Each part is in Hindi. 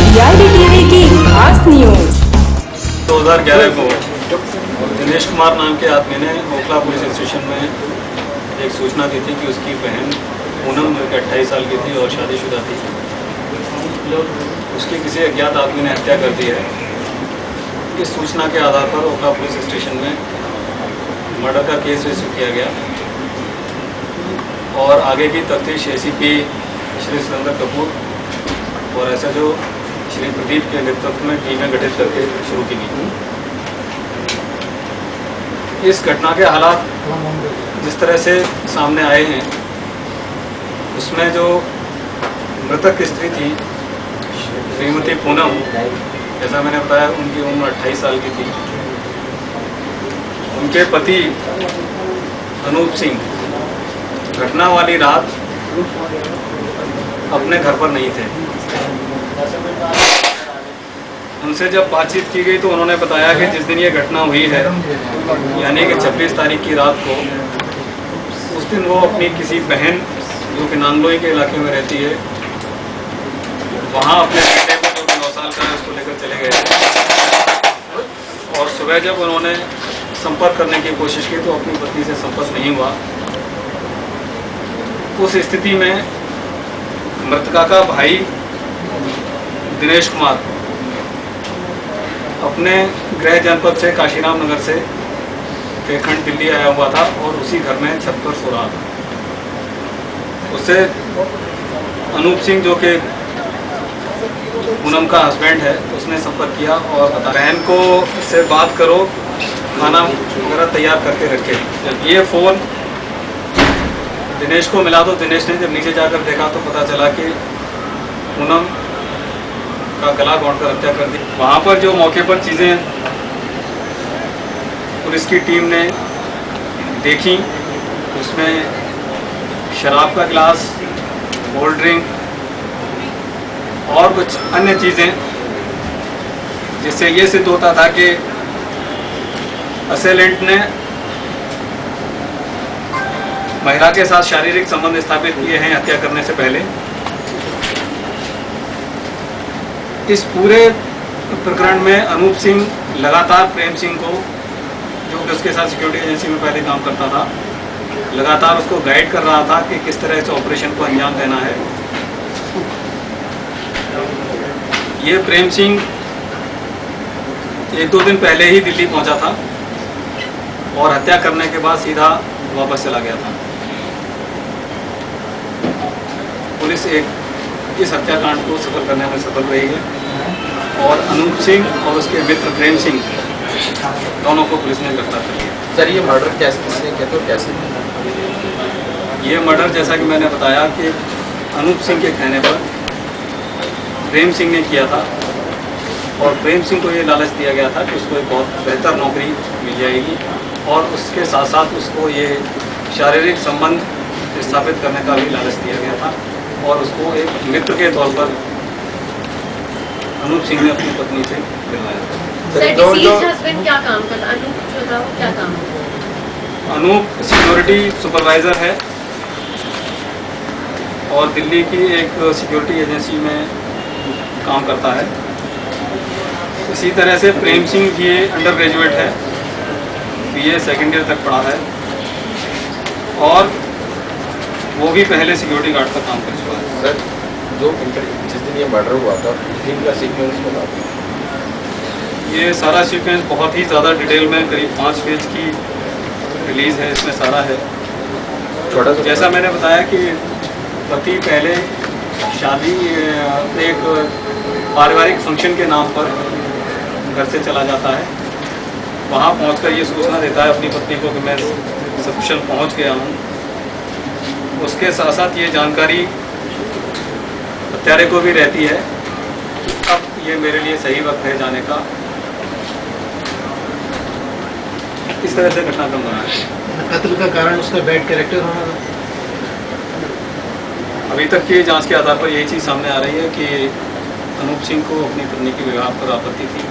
रियलिटी टीवी की खास न्यूज। 2011 को दिनेश कुमार नाम के आदमी ने ओखला पुलिस स्टेशन में एक सूचना दी थी कि उसकी बहन पूनम जो कि 28 साल की थी और शादीशुदा थी, उसकी किसी अज्ञात आदमी ने हत्या कर दी है। इस सूचना के आधार पर ओखला पुलिस स्टेशन में मर्डर का केस रजिस्टर किया गया और आगे की तफ्तीश एसीपी श्री सुरेंद्र कपूर और एसएचओ श्री प्रदीप के नेतृत्व में टीमें गठित करके शुरू की गई। इस घटना के हालात जिस तरह से सामने आए हैं, उसमें जो मृतक स्त्री थी श्रीमती पूनम, जैसा मैंने बताया उनकी उम्र 28 साल की थी। उनके पति अनूप सिंह घटना वाली रात अपने घर पर नहीं थे। उनसे जब बातचीत की गई तो उन्होंने बताया कि जिस दिन ये घटना हुई है, यानी कि 26 तारीख की रात को, उस दिन वो अपनी किसी बहन जो कि नांगलोई के इलाके में रहती है, वहाँ अपने बेटे को जो कि 9 साल का है उसको लेकर चले गए और सुबह जब उन्होंने संपर्क करने की कोशिश की तो अपनी पत्नी से संपर्क नहीं हुआ। उस स्थिति में मृतका का भाई दिनेश कुमार अपने गृह जनपद से काशीराम नगर से खंड दिल्ली आया हुआ था और उसी घर में छत पर सो रहा था। उससे अनूप सिंह जो कि पूनम का हस्बैंड है, उसने संपर्क किया और बता बहन को से बात करो, खाना वगैरह तैयार करके रखे। जब ये फ़ोन दिनेश को मिला तो दिनेश ने जब नीचे जाकर देखा तो पता चला कि पूनम का गला घोंटकर हत्या कर दी। वहाँ पर जो मौके पर चीज़ें पुलिस की टीम ने देखी, उसमें शराब का गिलास, कोल्ड ड्रिंक और कुछ अन्य चीज़ें, जिससे ये सिद्ध होता था कि असेलेंट ने महिला के साथ शारीरिक संबंध स्थापित किए हैं हत्या करने से पहले। इस पूरे प्रकरण में अनूप सिंह लगातार प्रेम सिंह को, जो कि उसके साथ सिक्योरिटी एजेंसी में पहले काम करता था, लगातार उसको गाइड कर रहा था कि किस तरह से ऑपरेशन को अंजाम देना है। ये प्रेम सिंह 1-2 दिन पहले ही दिल्ली पहुंचा था और हत्या करने के बाद सीधा वापस चला गया था। पुलिस इस हत्याकांड को सफल करने में सफल रही है और अनूप सिंह और उसके मित्र प्रेम सिंह दोनों को पुलिस ने गिरफ्तार कर लिया। सर, ये मर्डर किसने किया तो कैसे? ये मर्डर जैसा कि मैंने बताया कि अनूप सिंह के कहने पर प्रेम सिंह ने किया था और प्रेम सिंह को ये लालच दिया गया था कि उसको एक बहुत बेहतर नौकरी मिल जाएगी और उसके साथ साथ उसको ये शारीरिक संबंध स्थापित करने का भी लालच दिया गया था और उसको एक मित्र के तौर पर अनूप सिंह ने अपनी पत्नी से मिलवाया था। हस्बैंड क्या काम करता? अनूप जो था वो क्या काम करता? अनूप सिक्योरिटी सुपरवाइज़र है और दिल्ली की एक सिक्योरिटी एजेंसी में काम करता है। इसी तरह से प्रेम सिंह भी अंडर ग्रेजुएट है, बीए सेकेंड ईयर तक पढ़ा है और वो भी पहले सिक्योरिटी गार्ड का काम कर चुका है। सर, जिस दिन ये मर्डर हुआ था उस दिन का सीक्वेंस बता दें। ये सारा सीक्वेंस बहुत ही ज़्यादा डिटेल में, करीब 5 पेज की रिलीज़ है, इसमें सारा है। छोटा सा जैसा मैंने बताया कि पति पहले शादी एक पारिवारिक फंक्शन के नाम पर घर से चला जाता है। वहाँ पहुंचकर ये सूचना देता है अपनी पत्नी को कि मैं सकुशल पहुंच गया हूँ। उसके साथ साथ ये जानकारी हत्यारे को भी रहती है, अब ये मेरे लिए सही वक्त है जाने का। इस तरह से घटनाक्रम बना है। कत्ल का कारण उसका बैड कैरेक्टर होना था। अभी तक की जांच के आधार पर यही चीज़ सामने आ रही है कि अनूप सिंह को अपनी पत्नी के विवाह पर आपत्ति थी,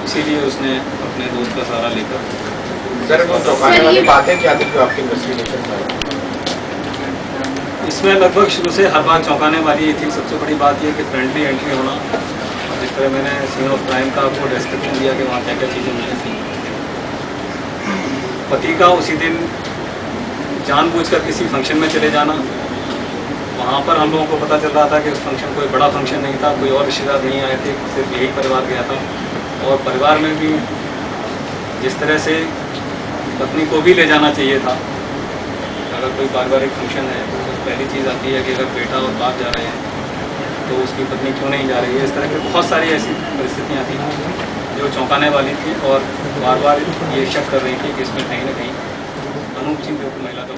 इसीलिए उसने अपने दोस्त का सहारा लेकर। सर, वो चौंकाने वाली बातें क्या थी जो आपकी इन्वेस्टिगेशन में? इसमें लगभग शुरू से हर बार चौंकाने वाली ये थी। सबसे बड़ी बात यह कि फ्रेंडली एंट्री होना, जिस तरह मैंने सीन ऑफ क्राइम का आपको डिस्क्रिप्शन दिया कि वहाँ क्या क्या चीज़ें मिली थी। पति का उसी दिन जानबूझकर किसी फंक्शन में चले जाना, वहाँ पर हम लोगों को पता चल रहा था कि उस फंक्शन कोई बड़ा फंक्शन नहीं था, कोई और रिश्तेदार नहीं आए थे, सिर्फ यही परिवार गया था। और परिवार में भी जिस तरह से पत्नी को भी ले जाना चाहिए था, अगर कोई पारिवारिक फंक्शन है तो पहली चीज़ आती है कि अगर बेटा और बाप जा रहे हैं तो उसकी पत्नी क्यों नहीं जा रही है। इस तरह की बहुत सारी ऐसी परिस्थितियाँ थी जो चौंकाने वाली थी और बार बार ये शक कर रही थी कि इसमें कहीं ना कहीं अनूप सिंह जो महिला था